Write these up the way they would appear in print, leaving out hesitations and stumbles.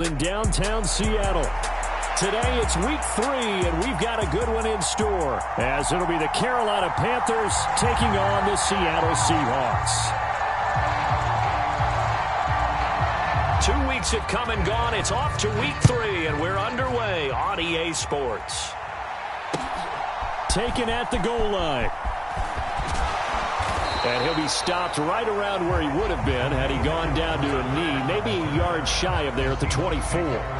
In downtown Seattle. Today it's week 3, and we've got a good one in store, as it'll be the Carolina Panthers taking on the Seattle Seahawks. 2 weeks have come and gone. It's off to week 3, and we're underway on EA Sports. Taken at the goal line. And he'll be stopped right around where he would have been had he gone down to a knee, maybe a yard shy of there at the 24.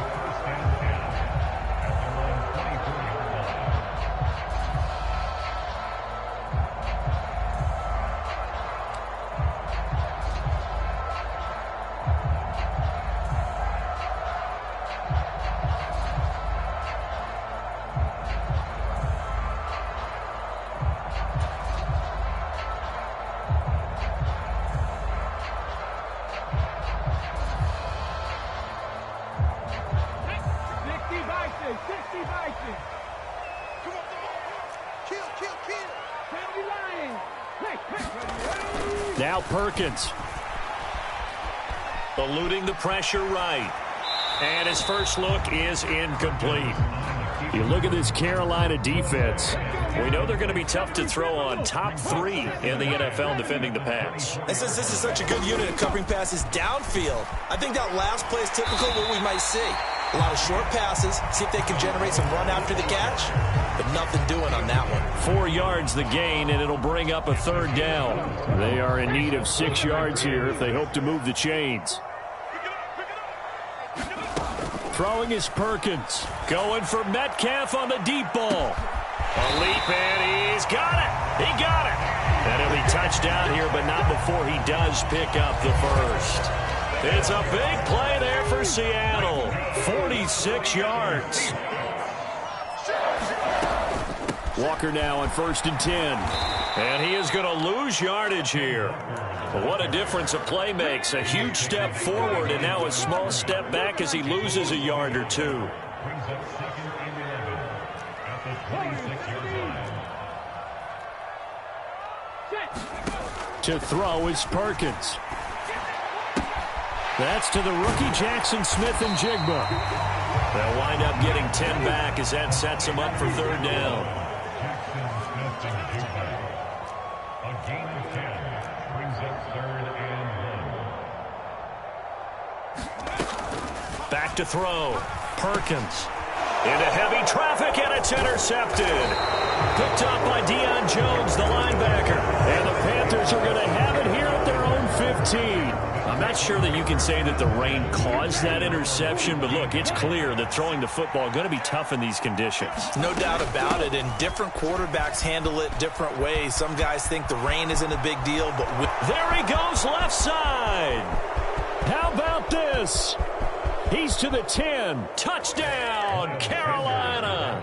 Now Perkins. Eluding the pressure right. And his first look is incomplete. You look at this Carolina defense. We know they're going to be tough to throw on, top 3 in the NFL defending the pass. And since this is such a good unit of covering passes downfield, I think that last play is typical of what we might see. A lot of short passes, see if they can generate some run after the catch, but nothing doing on that one. 4 yards the gain, and it'll bring up a 3rd down. They are in need of 6 yards here if they hope to move the chains. Throwing is Perkins. Going for Metcalf on the deep ball. A leap, and he's got it. He got it. And he'll be touchdown here, but not before he does pick up the first. It's a big play there for Seattle. 46 yards. Walker now on 1st and 10. And he is going to lose yardage here. What a difference a play makes. A huge step forward and now a small step back as he loses a yard or 2. To throw is Perkins. That's to the rookie Jackson Smith-Njigba. They'll wind up getting 10 back as that sets them up for 3rd down. A gain of 10 brings up 3rd and 1. Back to throw. Perkins. Into heavy traffic, and it's intercepted. Picked up by Deion Jones, the linebacker. And the Panthers are going to have it here at their own 15. I'm not sure that you can say that the rain caused that interception, but look, it's clear that throwing the football is going to be tough in these conditions. No doubt about it, and different quarterbacks handle it different ways. Some guys think the rain isn't a big deal, but... There he goes, left side. How about this? He's to the 10. Touchdown, Carolina.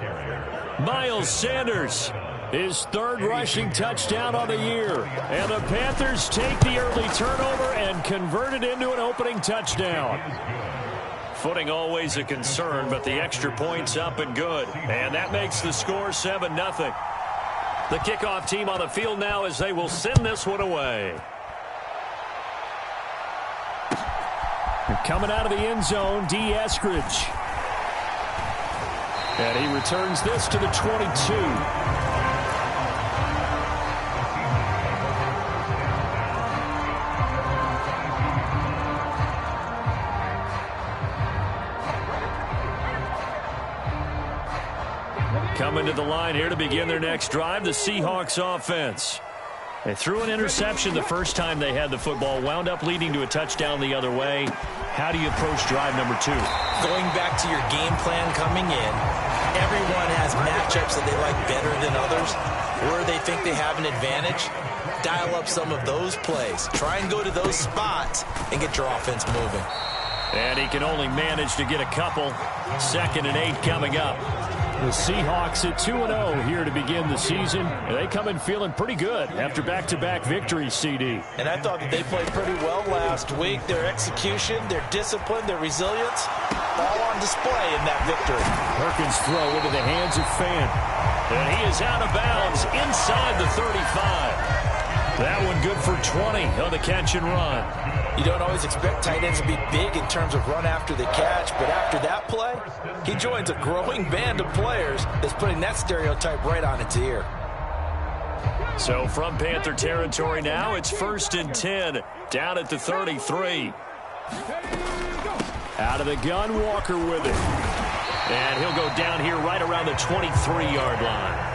Miles Sanders, his 3rd rushing touchdown on the year. And the Panthers take the early turnover and convert it into an opening touchdown. Footing always a concern, but the extra point's up and good. And that makes the score 7-0. The kickoff team on the field now as they will send this one away. Coming out of the end zone, D. Eskridge. And he returns this to the 22. Coming to the line here to begin their next drive, the Seahawks offense. They threw an interception the first time they had the football, wound up leading to a touchdown the other way. How do you approach drive number 2? Going back to your game plan coming in, everyone has matchups that they like better than others, where they think they have an advantage. Dial up some of those plays. Try and go to those spots and get your offense moving. And he can only manage to get a couple. 2nd and 8 coming up. The Seahawks at 2-0 here to begin the season. They come in feeling pretty good after back-to-back victories, CD. And I thought that they played pretty well last week. Their execution, their discipline, their resilience, all on display in that victory. Perkins' throw into the hands of Fant. And he is out of bounds inside the 35. That one good for 20 on the catch and run. You don't always expect tight ends to be big in terms of run after the catch, but after that play, he joins a growing band of players that's putting that stereotype right on its ear. So from Panther territory now, it's 1st and 10, down at the 33. Out of the gun, Walker with it. And he'll go down here right around the 23-yard line.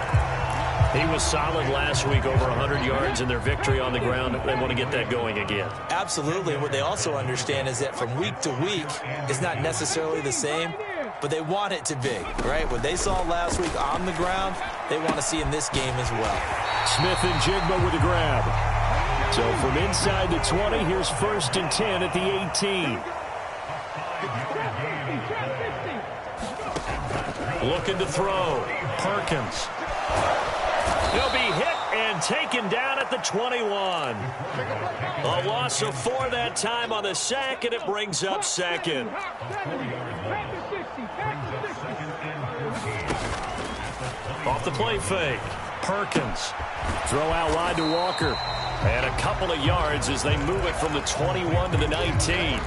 He was solid last week, over 100 yards in their victory on the ground. They want to get that going again. Absolutely. What they also understand is that from week to week, it's not necessarily the same, but they want it to be, right? What they saw last week on the ground, they want to see in this game as well. Smith and Jigba with the grab. So from inside the 20, here's 1st and 10 at the 18. Looking to throw. Perkins. He'll be hit and taken down at the 21. A loss of 4 that time on the sack, and it brings up 2nd. Off the play fake. Perkins. Throw out wide to Walker. And a couple of yards as they move it from the 21 to the 19.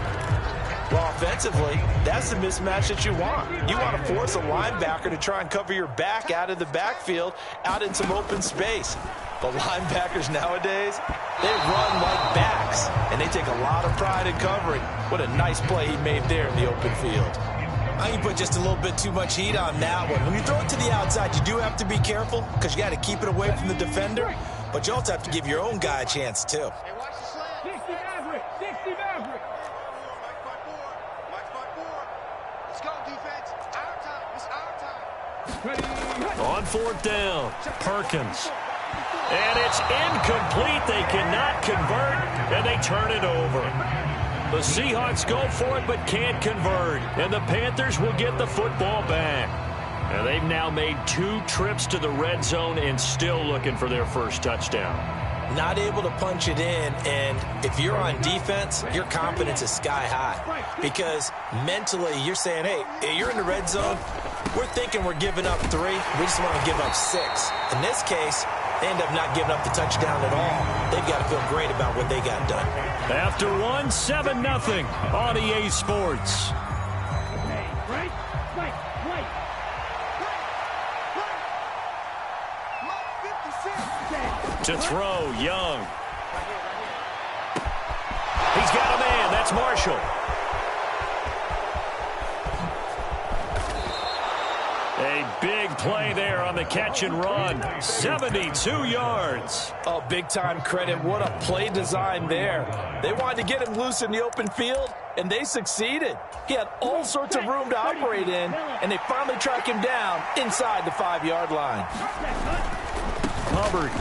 Well, offensively, that's the mismatch that you want. You want to force a linebacker to try and cover your back out of the backfield, out in some open space. But linebackers nowadays, they run like backs, and they take a lot of pride in covering. What a nice play he made there in the open field. I think you put just a little bit too much heat on that one. When you throw it to the outside, you do have to be careful because you got to keep it away from the defender, but you also have to give your own guy a chance, too. On 4th down, Perkins. And it's incomplete. They cannot convert, and they turn it over. The Seahawks go for it but can't convert, and the Panthers will get the football back. And they've now made 2 trips to the red zone and still looking for their first touchdown. Not able to punch it in, and if you're on defense, your confidence is sky high. Because mentally, you're saying, hey, you're in the red zone. We're thinking we're giving up 3. We just want to give up 6. In this case, they end up not giving up the touchdown at all. They've got to feel great about what they got done. After 1, 7-0 on EA Sports. To throw, Young. He's got a man. That's Marshall. A big play there on the catch and run. 72 yards. Oh, big-time credit. What a play design there. They wanted to get him loose in the open field, and they succeeded. He had all sorts of room to operate in, and they finally track him down inside the 5-yard line. Hubbard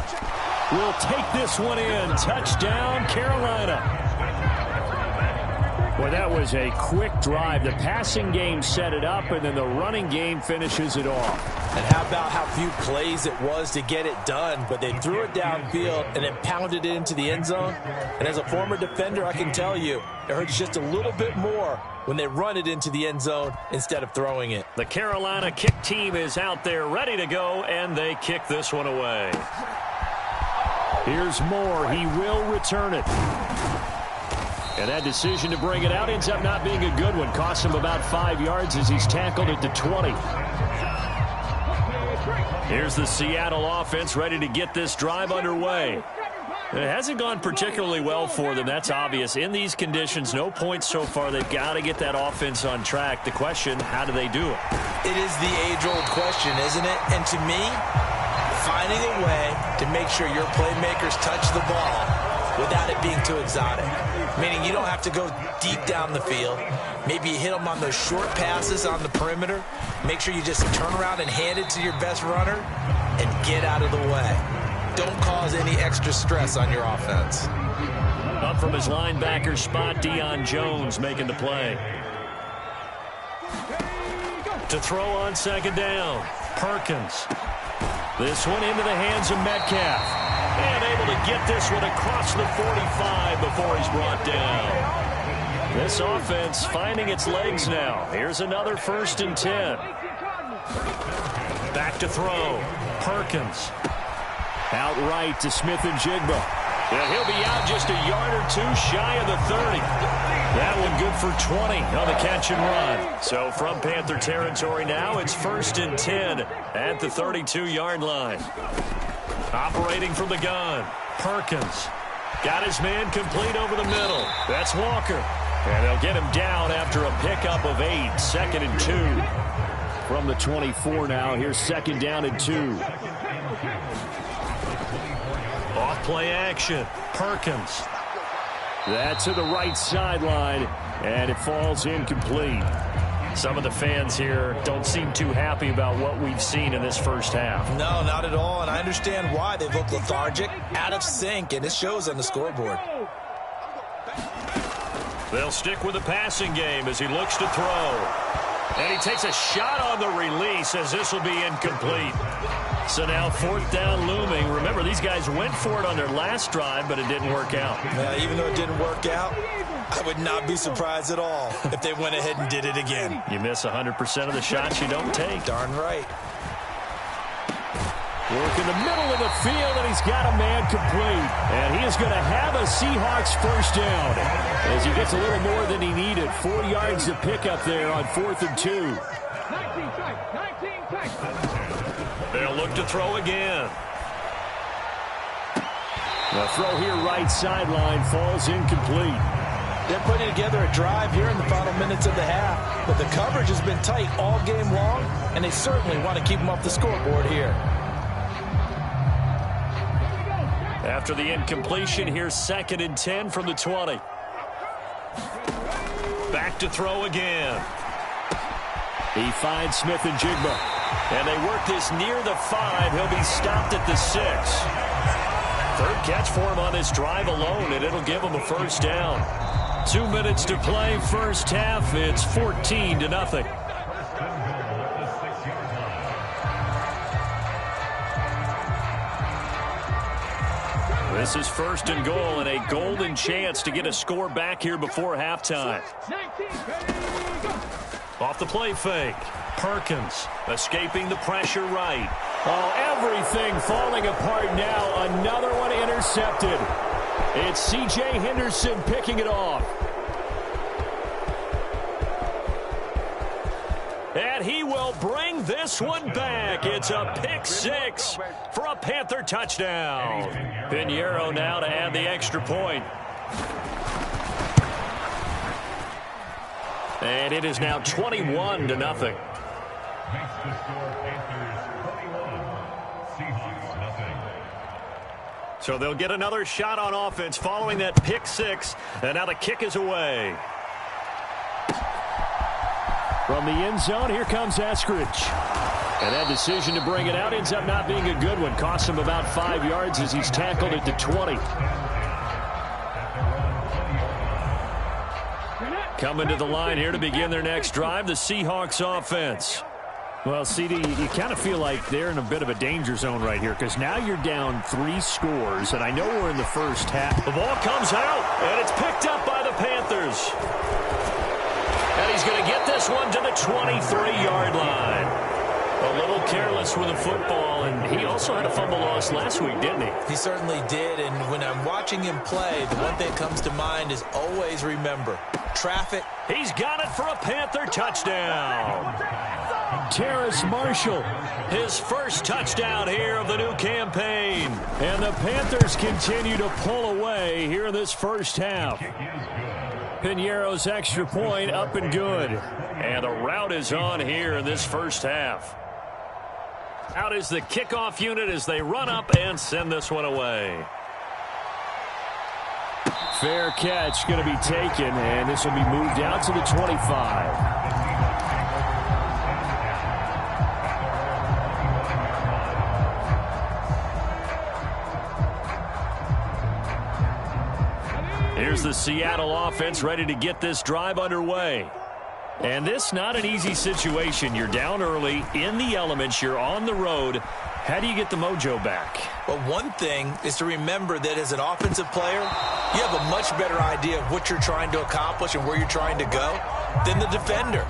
will take this one in. Touchdown, Carolina. Well, that was a quick drive. The passing game set it up, and then the running game finishes it off. And how about how few plays it was to get it done, but they threw it downfield and then pounded it into the end zone. And as a former defender, I can tell you, it hurts just a little bit more when they run it into the end zone instead of throwing it. The Carolina kick team is out there ready to go, and they kick this one away. Here's Moore. He will return it. And that decision to bring it out ends up not being a good one. Costs him about 5 yards as he's tackled at the 20. Here's the Seattle offense ready to get this drive underway. It hasn't gone particularly well for them. That's obvious. In these conditions, no points so far. They've got to get that offense on track. The question, how do they do it? It is the age-old question, isn't it? And to me, finding a way to make sure your playmakers touch the ball without it being too exotic. Meaning you don't have to go deep down the field. Maybe you hit them on those short passes on the perimeter. Make sure you just turn around and hand it to your best runner and get out of the way. Don't cause any extra stress on your offense. Up from his linebacker spot, Deion Jones making the play. To throw on 2nd down, Perkins. This one into the hands of Metcalf. And able to get this one across the 45 before he's brought down. This offense finding its legs now. Here's another 1st and 10. Back to throw. Perkins. Out right to Smith and Jigba. Yeah, he'll be out just a yard or two shy of the 30. That one good for 20 on the catch and run. So from Panther territory now, it's 1st and 10 at the 32-yard line. Operating from the gun, Perkins. Got his man complete over the middle. That's Walker. And they'll get him down after a pickup of 8. 2nd and 2. From the 24 now, here's 2nd down and 2. Off play action, Perkins. That's to the right sideline, and it falls incomplete. Some of the fans here don't seem too happy about what we've seen in this first half. No, not at all, and I understand why. They look lethargic, out of sync, and it shows on the scoreboard. They'll stick with the passing game as he looks to throw. And he takes a shot on the release as this will be incomplete. So now 4th down looming. Remember, these guys went for it on their last drive, but it didn't work out. Yeah, even though it didn't work out, I would not be surprised at all if they went ahead and did it again. You miss 100% of the shots you don't take. Darn right. Work in the middle of the field, and he's got a man complete. And he is going to have a Seahawks first down as he gets a little more than he needed. 4 yards to pick up there on 4th and 2. They'll look to throw again. The throw here right sideline falls incomplete. They're putting together a drive here in the final minutes of the half, but the coverage has been tight all game long, and they certainly want to keep them off the scoreboard here. After the incompletion, here's 2nd and 10 from the 20. Back to throw again. He finds Smith and Jigba. And they work this near the 5. He'll be stopped at the 6. 3rd catch for him on this drive alone, and it'll give him a first down. 2 minutes to play, first half. It's 14-0. This is 1st and goal, and a golden chance to get a score back here before halftime. Off the play fake. Perkins escaping the pressure right. Oh, everything falling apart now. Another one intercepted. It's C.J. Henderson picking it off. And he will bring this one back. It's a pick 6 for a Panther touchdown. Pinheiro now to add the extra point. And it is now 21-0. Makes the score Panthers 21, Seahawks nothing. So they'll get another shot on offense following that pick 6. And now the kick is away. From the end zone, here comes Eskridge. And that decision to bring it out ends up not being a good one. Costs him about 5 yards as he's tackled at the 20. Coming to the line here to begin their next drive, the Seahawks offense. Well, CD, you kind of feel like they're in a bit of a danger zone right here because now you're down 3 scores, and I know we're in the first half. The ball comes out, and it's picked up by the Panthers. And he's going to get this one to the 23-yard line. A little careless with the football, and he also had a fumble loss last week, didn't he? He certainly did, and when I'm watching him play, the one thing that comes to mind is always remember, traffic. He's got it for a Panther touchdown. Terrace Marshall, his first touchdown here of the new campaign. And the Panthers continue to pull away here in this first half. Pinheiro's extra point up and good. And the route is on here in this first half. Out is the kickoff unit as they run up and send this one away. Fair catch going to be taken, and this will be moved out to the 25. Here's the Seattle offense ready to get this drive underway. And this not an easy situation. You're down early, in the elements, you're on the road. How do you get the mojo back? Well, one thing is to remember that as an offensive player, you have a much better idea of what you're trying to accomplish and where you're trying to go. than the defender.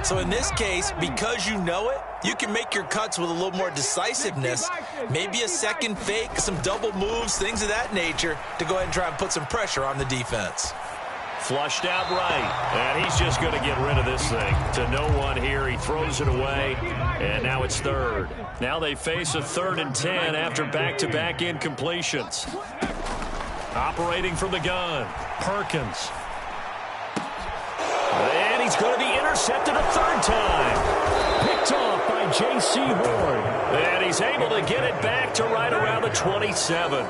So in this case, because you know it, you can make your cuts with a little more decisiveness, maybe a second fake, some double moves, things of that nature, to go ahead and try and put some pressure on the defense. Flushed out right, and he's just going to get rid of this thing. To no one here, he throws it away, and now it's third. Now they face a 3rd and 10 after back-to-back incompletions. Operating from the gun, Perkins. And he's going to be intercepted a 3rd time. Picked off by J.C. Horn. And he's able to get it back to right around the 27.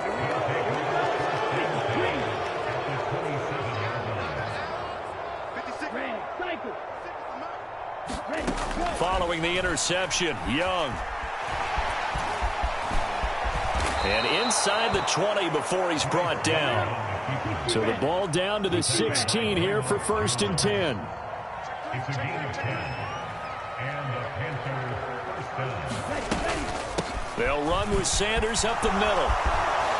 Following the interception, Young. And inside the 20 before he's brought down. So the ball down to the 16 here for 1st and 10. It's a gain of 10. And the Panthers first down. They'll run with Sanders up the middle.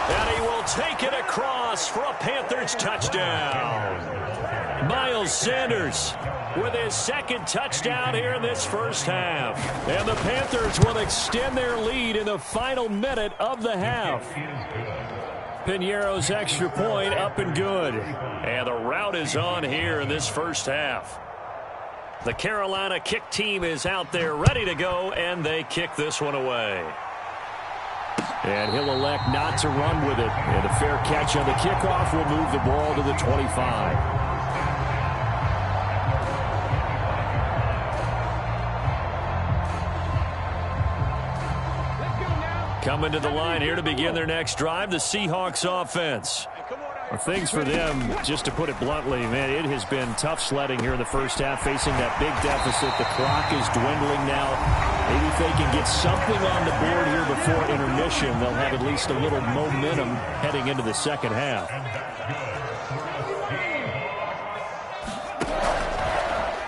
And he will take it across for a Panthers touchdown. Miles Sanders with his 2nd touchdown here in this first half. And the Panthers will extend their lead in the final minute of the half. Piñeiro's extra point up and good. And the route is on here in this first half. The Carolina kick team is out there ready to go, and they kick this one away. And he'll elect not to run with it. And a fair catch on the kickoff will move the ball to the 25. Coming to the line here to begin their next drive, the Seahawks offense. Well, things for them, just to put it bluntly, man, it has been tough sledding here in the first half, facing that big deficit. The clock is dwindling now. Maybe if they can get something on the board here before intermission, they'll have at least a little momentum heading into the second half.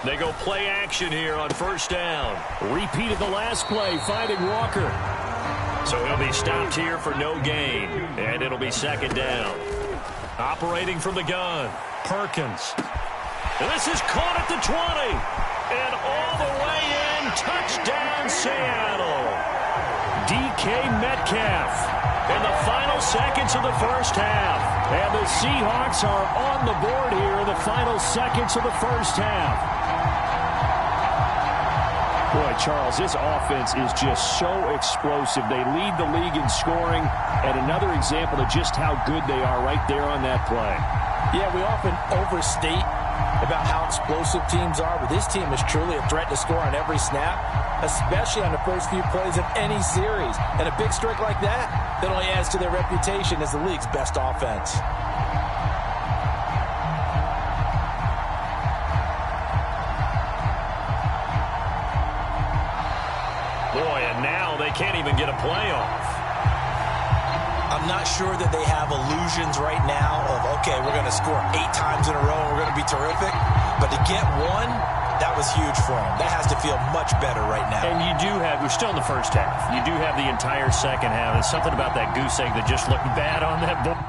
They go play action here on 1st down. Repeated the last play, finding Walker. So he'll be stopped here for no gain, and it'll be 2nd down. Operating from the gun, Perkins. And this is caught at the 20. And all the way in, touchdown Seattle. DK Metcalf in the final seconds of the first half. And the Seahawks are on the board here in the final seconds of the first half. Boy, Charles, this offense is just so explosive. They lead the league in scoring, and another example of just how good they are right there on that play. Yeah, we often overstate about how explosive teams are, but this team is truly a threat to score on every snap, especially on the first few plays of any series. And a big streak like that only adds to their reputation as the league's best offense. Boy, and now they can't even get a playoff. I'm not sure that they have illusions right now of, okay, we're going to score 8 times in a row and we're going to be terrific. But to get one, that was huge for them. That has to feel much better right now. And you do have, we're still in the first half. You do have the entire second half. There's something about that goose egg that just looked bad on that board.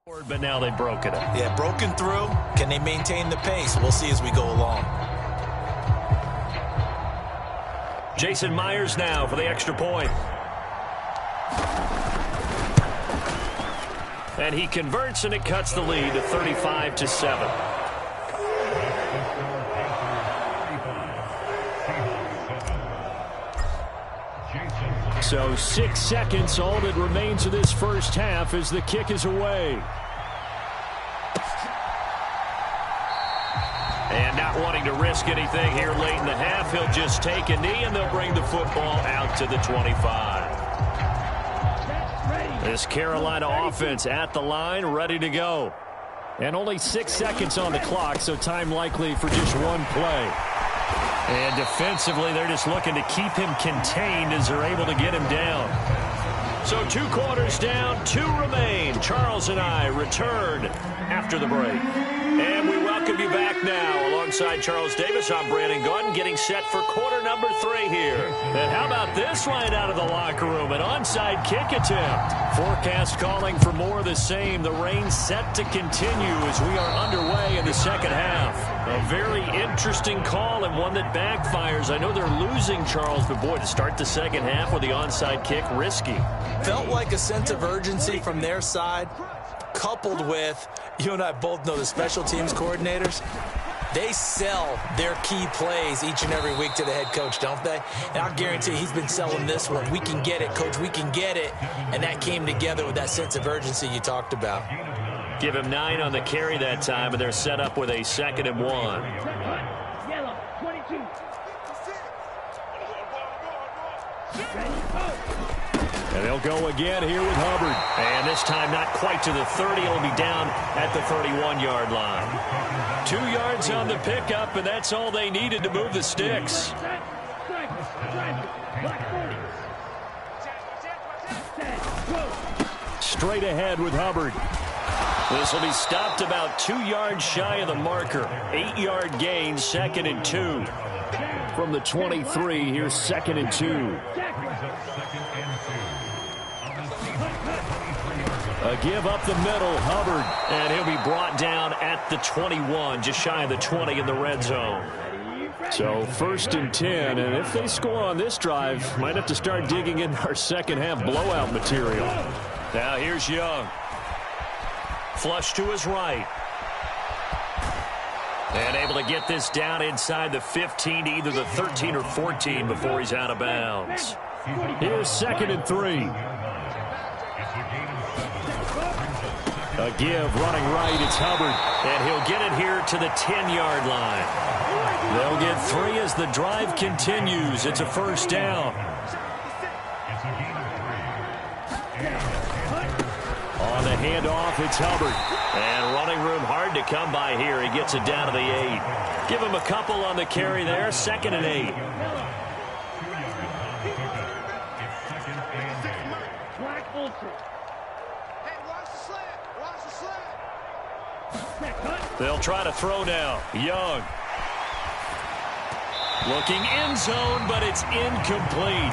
But now they've broken it. Yeah, broken through. Can they maintain the pace? We'll see as we go along. Jason Myers now for the extra point. And he converts, and it cuts the lead to 35-7. So 6 seconds, all that remains of this first half as the kick is away. And not wanting to risk anything here late in the half, he'll just take a knee, and they'll bring the football out to the 25. This Carolina offense at the line, ready to go. And only 6 seconds on the clock, so time likely for just one play. And defensively, they're just looking to keep him contained as they're able to get him down. So 2 quarters down, 2 remain. Charles and I return after the break. And we welcome you back now. Alongside Charles Davis, I'm Brandon Gordon, getting set for quarter number 3 here. And how about this right out of the locker room? An onside kick attempt. Forecast calling for more of the same. The rain set to continue as we are underway in the second half. A very interesting call and one that backfires. I know they're losing, Charles, but boy, to start the second half with the onside kick, risky. Felt like a sense of urgency from their side, coupled with, you and I both know the special teams coordinators, they sell their key plays each and every week to the head coach, don't they? And I'll guarantee he's been selling this one. We can get it, coach, we can get it. And that came together with that sense of urgency you talked about. Give him 9 on the carry that time, and they're set up with a 2nd and 1. And they'll go again here with Hubbard. And this time not quite to the 30. It'll be down at the 31-yard line. 2 yards on the pickup, and that's all they needed to move the sticks. Straight ahead with Hubbard. This will be stopped about 2 yards shy of the marker. 8-yard gain, 2nd and 2. From the 23, here's 2nd and 2. A give up the middle, Hubbard, and he'll be brought down at the 21, just shy of the 20 in the red zone. So 1st and 10, and if they score on this drive, might have to start digging in our second half blowout material. Now here's Young. Flush to his right. And able to get this down inside the 15 to either the 13 or 14 before he's out of bounds. Here's 2nd and 3. A give, running right, it's Hubbard. And he'll get it here to the 10-yard line. They'll get 3 as the drive continues. It's a 1st down. On the handoff, it's Hubbard. And running room hard to come by here. He gets it down to the 8. Give him a couple on the carry there. 2nd and 8. They'll try to throw now. Young. Looking end zone, but it's incomplete.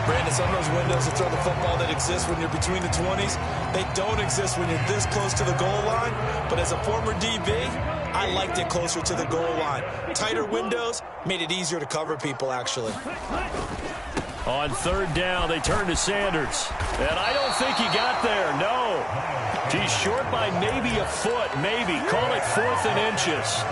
Brandon, some of those windows to throw the football that exist when you're between the 20s, they don't exist when you're this close to the goal line. But as a former DB, I liked it closer to the goal line. Tighter windows made it easier to cover people, actually. On 3rd down, they turn to Sanders. And I don't think he got there, no. He's short by maybe a foot, maybe. Call it 4th and inches.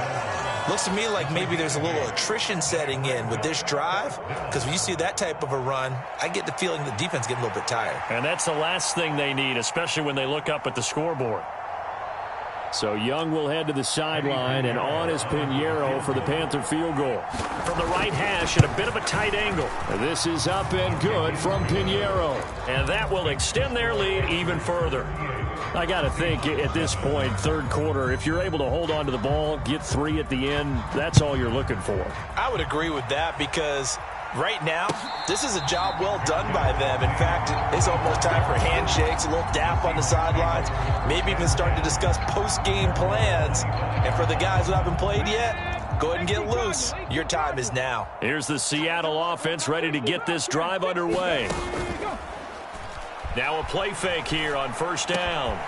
Looks to me like maybe there's a little attrition setting in with this drive, because when you see that type of a run, I get the feeling the defense getting a little bit tired. And that's the last thing they need, especially when they look up at the scoreboard. So Young will head to the sideline, and on is Pinheiro for the Panther field goal. From the right hash at a bit of a tight angle. This is up and good from Pinheiro. And that will extend their lead even further. I got to think at this point, 3rd quarter, if you're able to hold on to the ball, get 3 at the end, that's all you're looking for. I would agree with that because right now, this is a job well done by them. In fact, it's almost time for handshakes, a little dap on the sidelines, maybe even starting to discuss post-game plans. And for the guys who haven't played yet, go ahead and get loose. Your time is now. Here's the Seattle offense ready to get this drive underway. Now a play fake here on 1st down.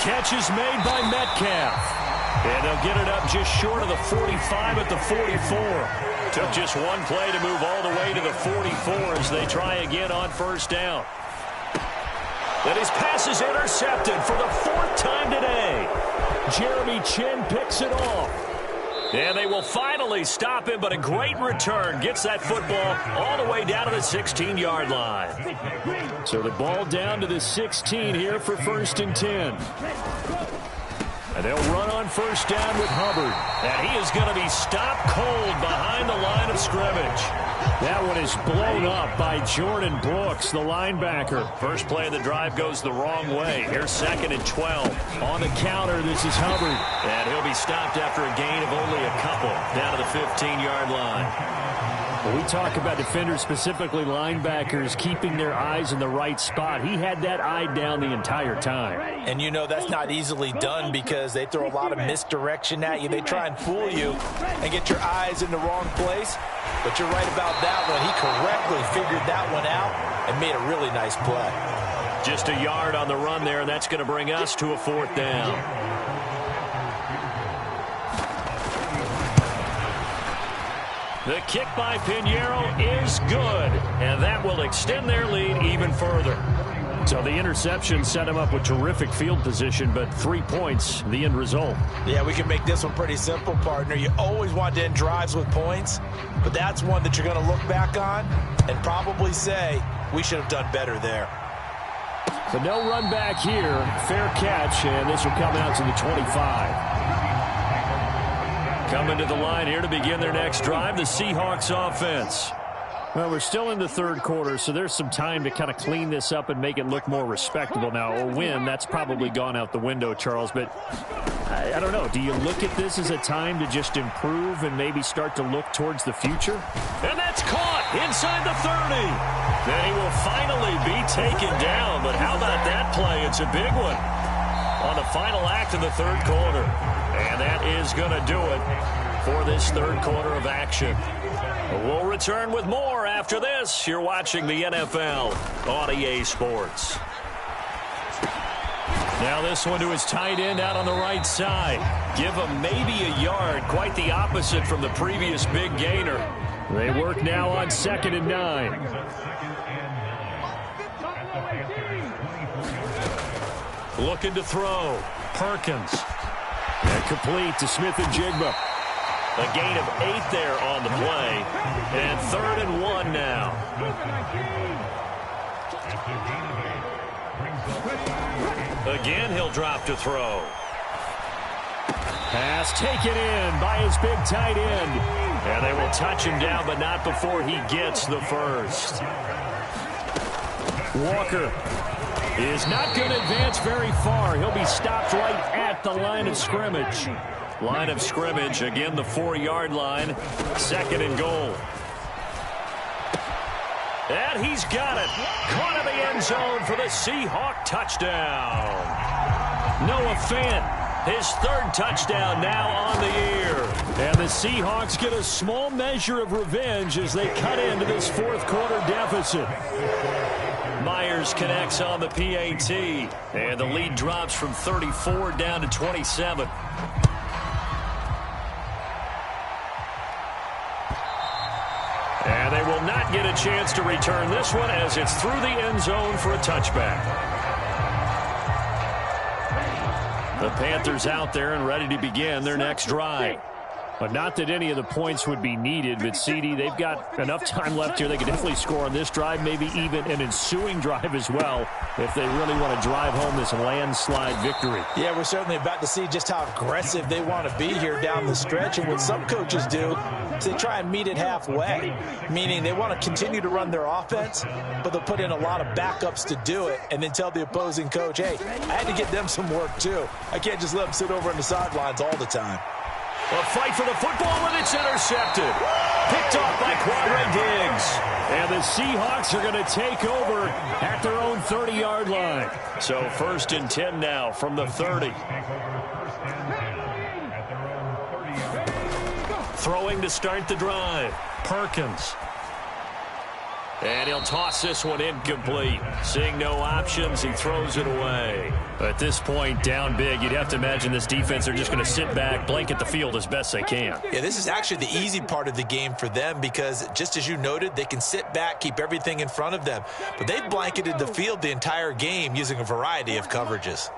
catch is made by Metcalf. And they'll get it up just short of the 45 at the 44. Took just one play to move all the way to the 44 as they try again on first down. And his pass is intercepted for the 4th time today. Jeremy Chin picks it off. And they will finally stop him, but a great return gets that football all the way down to the 16-yard line. So the ball down to the 16 here for 1st and 10. And they'll run on first down with Hubbard. And he is going to be stopped cold behind the line of scrimmage. That one is blown up by Jordan Brooks, the linebacker. First play of the drive goes the wrong way. Here's 2nd and 12. On the counter, this is Hubbard. And he'll be stopped after a gain of only a couple down to the 15-yard line. When we talk about defenders, specifically linebackers, keeping their eyes in the right spot, he had that eye down the entire time. And you know that's not easily done because they throw a lot of misdirection at you. They try and fool you and get your eyes in the wrong place. But you're right about that one. He correctly figured that one out and made a really nice play. Just a yard on the run there, and that's going to bring us to a 4th down. The kick by Pinheiro is good, and that will extend their lead even further. So the interception set him up with terrific field position, but 3 points, the end result. Yeah, we can make this one pretty simple, partner. You always want to end drives with points, but that's one that you're going to look back on and probably say, we should have done better there. So no run back here. Fair catch, and this will come out to the 25. Coming to the line here to begin their next drive, the Seahawks offense. Well, we're still in the 3rd quarter, so there's some time to kind of clean this up and make it look more respectable. Now, a win, that's probably gone out the window, Charles, but I don't know. Do you look at this as a time to just improve and maybe start to look towards the future? And that's caught inside the 30. Then he will finally be taken down, but how about that play? It's a big one on the final act of the 3rd quarter. And that is going to do it for this 3rd quarter of action. We'll return with more after this. You're watching the NFL on EA Sports. Now this one to his tight end out on the right side. Give him maybe a yard. Quite the opposite from the previous big gainer. They work now on 2nd and 9. Looking to throw. Perkins. And complete to Smith and Jigba. A gain of 8 there on the play. And 3rd and 1 now. Again, he'll drop to throw. Pass taken in by his big tight end. And they will touch him down, but not before he gets the first. Walker is not going to advance very far. He'll be stopped right at the line of scrimmage. Line of scrimmage, again, the 4-yard line. 2nd and goal. And he's got it. Caught in the end zone for the Seahawk touchdown. Noah Fant, his 3rd touchdown now on the year. And the Seahawks get a small measure of revenge as they cut into this 4th quarter deficit. Myers connects on the PAT, and the lead drops from 34 down to 27. And they will not get a chance to return this one as it's through the end zone for a touchback. The Panthers out there and ready to begin their next drive. But not that any of the points would be needed, but CD, they've got enough time left here. They can definitely score on this drive, maybe even an ensuing drive as well, if they really want to drive home this landslide victory. Yeah, we're certainly about to see just how aggressive they want to be here down the stretch. And what some coaches do is they try and meet it halfway, meaning they want to continue to run their offense, but they'll put in a lot of backups to do it and then tell the opposing coach, hey, I had to get them some work too. I can't just let them sit over on the sidelines all the time. A fight for the football, and it's intercepted. Picked off by Quadre Diggs. And the Seahawks are going to take over at their own 30-yard line. So 1st and 10 now from the 30. Throwing to start the drive. Perkins. And he'll toss this one incomplete. Seeing no options, he throws it away. At this point, down big, you'd have to imagine this defense are just going to sit back, blanket the field as best they can. Yeah, this is actually the easy part of the game for them because, just as you noted, they can sit back, keep everything in front of them. But they've blanketed the field the entire game using a variety of coverages.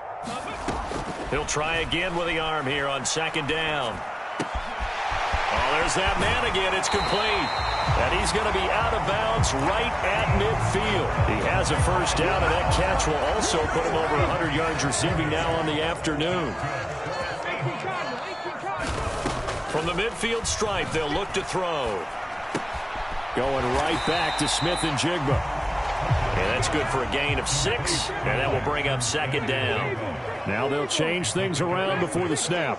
He'll try again with the arm here on second down. Oh, there's that man again. It's complete. And he's going to be out of bounds right at midfield. He has a first down, and that catch will also put him over 100 yards receiving now on the afternoon. From the midfield stripe, they'll look to throw. Going right back to Smith and Jigba. And that's good for a gain of 6, and that will bring up second down. Now they'll change things around before the snap.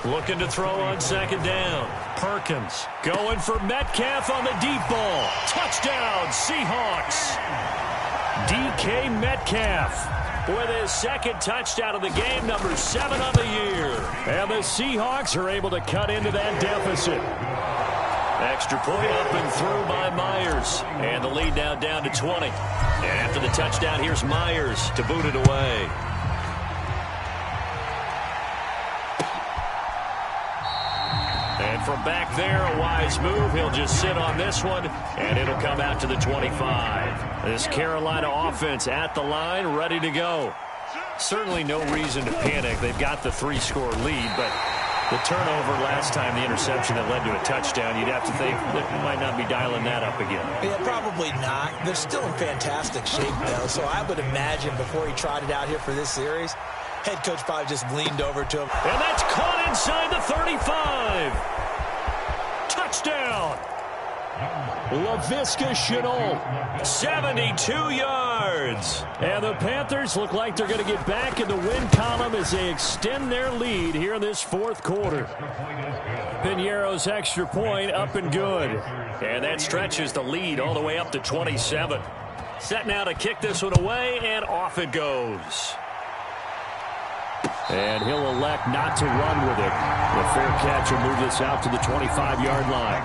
Looking to throw on second down. Perkins going for Metcalf on the deep ball. Touchdown, Seahawks. DK Metcalf with his second touchdown of the game, number 7 on the year. And the Seahawks are able to cut into that deficit. Extra point up and through by Myers. And the lead now down to 20. And after the touchdown, here's Myers to boot it away. And from back there, a wise move. He'll just sit on this one, and it'll come out to the 25. This Carolina offense at the line, ready to go. Certainly no reason to panic. They've got the 3-score lead, but the turnover last time, the interception that led to a touchdown, you'd have to think that you might not be dialing that up again. Yeah, probably not. They're still in fantastic shape, though, so I would imagine before he trotted out here for this series, head coach probably just leaned over to him. And that's caught inside the 35. Touchdown. LaVisca Chenault, 72 yards. And the Panthers look like they're going to get back in the win column as they extend their lead here in this fourth quarter. Piñeiro's extra point up and good. And that stretches the lead all the way up to 27. Set now to kick this one away, and off it goes. And he'll elect not to run with it. The fair catch will move this out to the 25-yard line.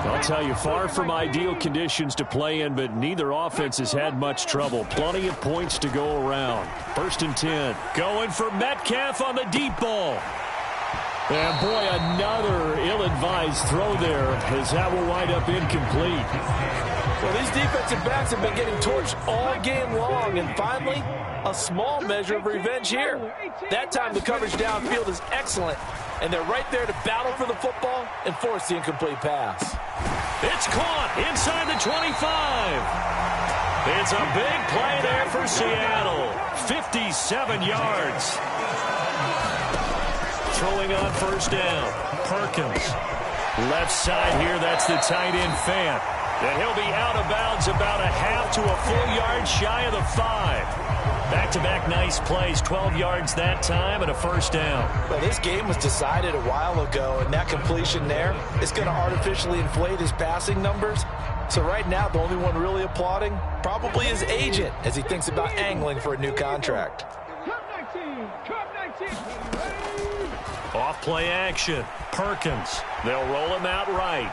I'll tell you, far from ideal conditions to play in, but neither offense has had much trouble. Plenty of points to go around. 1st and 10. Going for Metcalf on the deep ball. And boy, another ill-advised throw there, as that will wind up incomplete. Well, these defensive backs have been getting torched all game long, and finally, a small measure of revenge here. That time the coverage downfield is excellent, and they're right there to battle for the football and force the incomplete pass. It's caught inside the 25. It's a big play there for Seattle. 57 yards. Throwing on first down. Perkins. Left side here, that's the tight end Fant. And he'll be out of bounds about a half to a full yard shy of the 5. Back-to-back nice plays, 12 yards that time and a first down. Well, this game was decided a while ago, and that completion there is going to artificially inflate his passing numbers. So right now, the only one really applauding probably his agent as he thinks about angling for a new contract. Off play action. Perkins. They'll roll him out right.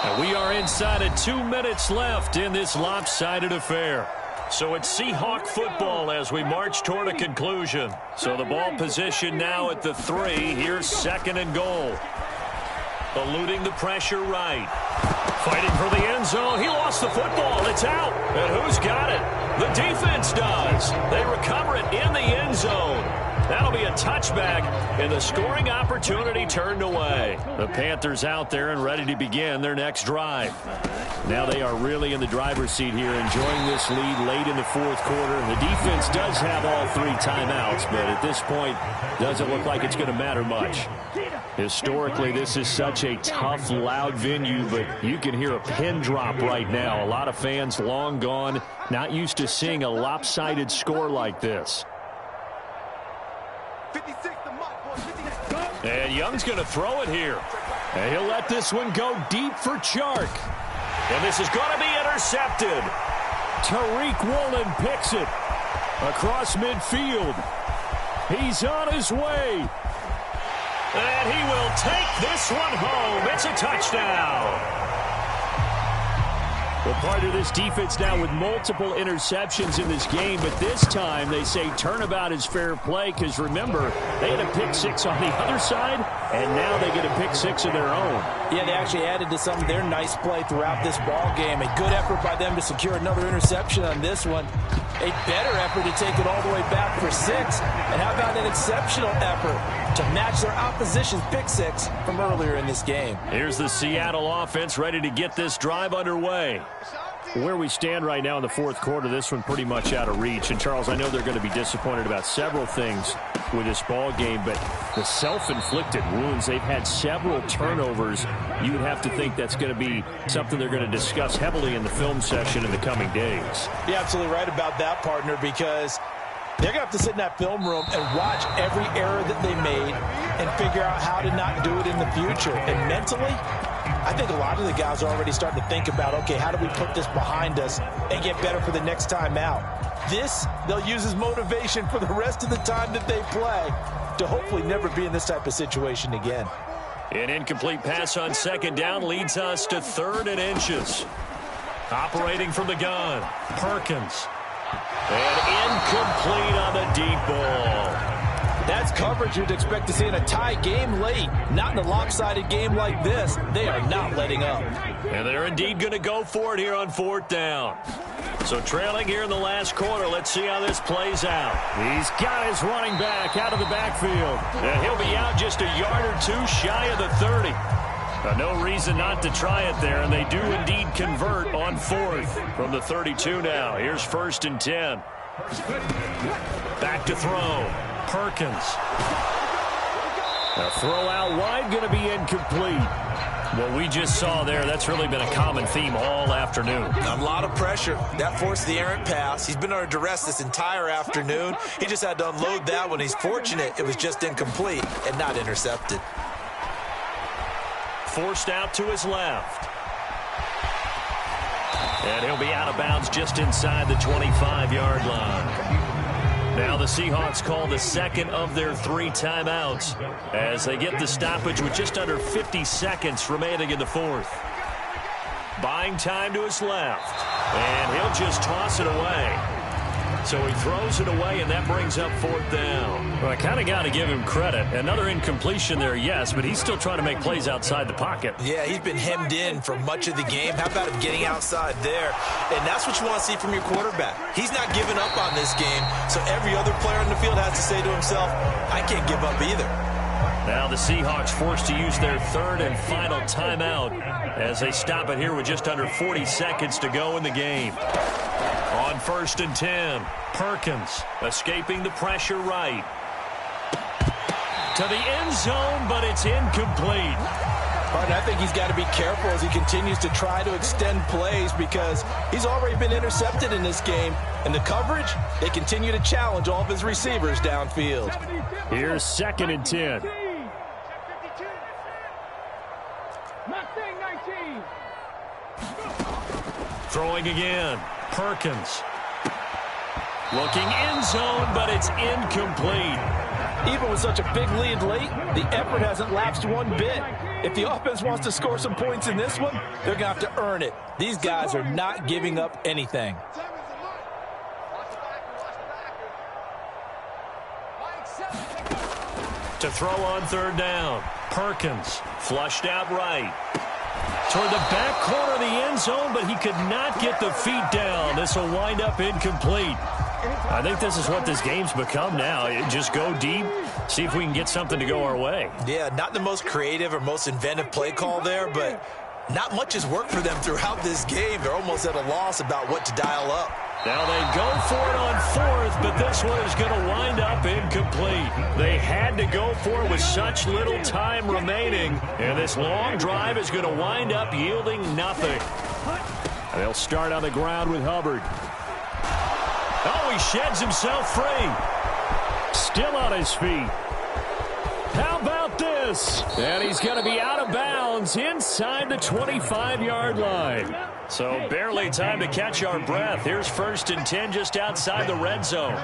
And we are inside of 2 minutes left in this lopsided affair. So it's Seahawk football as we march toward a conclusion. So the ball position now at the 3. Here's 2nd and goal. Eluding the pressure right. Fighting for the end zone. He lost the football. It's out. And who's got it? The defense does. They recover it in the end zone. That'll be a touchback, and the scoring opportunity turned away. The Panthers out there and ready to begin their next drive. Now they are really in the driver's seat here, enjoying this lead late in the fourth quarter. The defense does have all 3 timeouts, but at this point, doesn't look like it's going to matter much. Historically, this is such a tough, loud venue, but you can hear a pin drop right now. A lot of fans long gone, not used to seeing a lopsided score like this. And Young's going to throw it here. And he'll let this one go deep for Chark. And this is going to be intercepted. Tariq Woolen picks it across midfield. He's on his way. And he will take this one home. It's a touchdown. Well, part of this defense now with multiple interceptions in this game, but this time they say turnabout is fair play because, remember, they had a pick six on the other side, and now they get a pick six of their own. Yeah, they actually added to some of their nice play throughout this ball game. A good effort by them to secure another interception on this one. A better effort to take it all the way back for 6. And how about an exceptional effort to match their opposition's pick six from earlier in this game? Here's the Seattle offense ready to get this drive underway. Where we stand right now in the fourth quarter, this one pretty much out of reach. And, Charles, I know they're going to be disappointed about several things with this ball game, but the self-inflicted wounds, they've had several turnovers. You would have to think that's going to be something they're going to discuss heavily in the film session in the coming days. You're absolutely right about that, partner, because they're going to have to sit in that film room and watch every error that they made and figure out how to not do it in the future. And mentally, I think a lot of the guys are already starting to think about, okay, how do we put this behind us and get better for the next time out? This, they'll use as motivation for the rest of the time that they play to hopefully never be in this type of situation again. An incomplete pass on second down leads us to 3rd and inches. Operating from the gun, Perkins. And incomplete on the deep ball. That's coverage you'd expect to see in a tie game late. Not in a lopsided game like this. They are not letting up. And they're indeed going to go for it here on 4th down. So trailing here in the last quarter, let's see how this plays out. He's got his running back out of the backfield. And he'll be out just a yard or two shy of the 30. No reason not to try it there, and they do indeed convert on 4th from the 32 now. Here's 1st and 10. Back to throw. Perkins. A throw out wide, going to be incomplete. What we just saw there, that's really been a common theme all afternoon. A lot of pressure. That forced the errant pass. He's been under duress this entire afternoon. He just had to unload that one. He's fortunate it was just incomplete and not intercepted. Forced out to his left. And he'll be out of bounds just inside the 25-yard line. Now the Seahawks call the second of their 3 timeouts as they get the stoppage with just under 50 seconds remaining in the 4th. Buying time to his left. And he'll just toss it away. So he throws it away, and that brings up 4th down. Well, I kind of got to give him credit. Another incompletion there, yes, but he's still trying to make plays outside the pocket. Yeah, he's been hemmed in for much of the game. How about him getting outside there? And that's what you want to see from your quarterback. He's not giving up on this game, so every other player in the field has to say to himself, I can't give up either. Now the Seahawks forced to use their 3rd and final timeout as they stop it here with just under 40 seconds to go in the game. On 1st and 10, Perkins escaping the pressure right. To the end zone, but it's incomplete. But I think he's got to be careful as he continues to try to extend plays because he's already been intercepted in this game. And the coverage, they continue to challenge all of his receivers downfield. Here's 2nd and 10. Throwing again. Perkins. Looking end zone, but it's incomplete. Even with such a big lead late, the effort hasn't lapsed one bit. If the offense wants to score some points in this one, they're going to have to earn it. These guys are not giving up anything. To throw on 3rd down. Perkins flushed out right. Toward the back corner of the end zone, but he could not get the feet down. This will wind up incomplete. I think this is what this game's become now. Just go deep, see if we can get something to go our way. Yeah, not the most creative or most inventive play call there, but not much has worked for them throughout this game. They're almost at a loss about what to dial up. Now they go for it on 4th, but this one is going to wind up incomplete. They had to go for it with such little time remaining, and this long drive is going to wind up yielding nothing. They'll start on the ground with Hubbard. Oh, he sheds himself free. Still on his feet. How about this? And he's going to be out of bounds inside the 25-yard line. So barely time to catch our breath. Here's 1st and 10 just outside the red zone.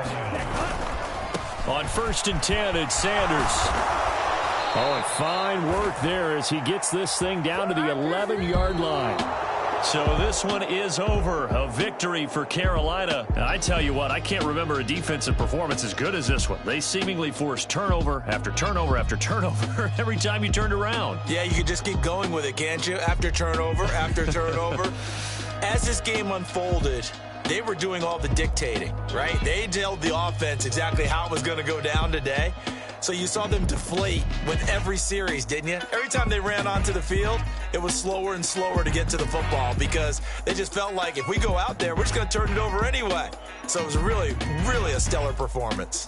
On 1st and 10, it's Sanders. Oh, and fine work there as he gets this thing down to the 11-yard line. So this one is over. A victory for Carolina. And I tell you what, I can't remember a defensive performance as good as this one. They seemingly forced turnover after turnover after turnover every time you turned around. Yeah, you could just keep going with it, can't you? After turnover, after turnover. As this game unfolded, they were doing all the dictating, right? They told the offense exactly how it was going to go down today. So you saw them deflate with every series, didn't you? Every time they ran onto the field, it was slower and slower to get to the football because they just felt like if we go out there, we're just going to turn it over anyway. So it was really, really a stellar performance.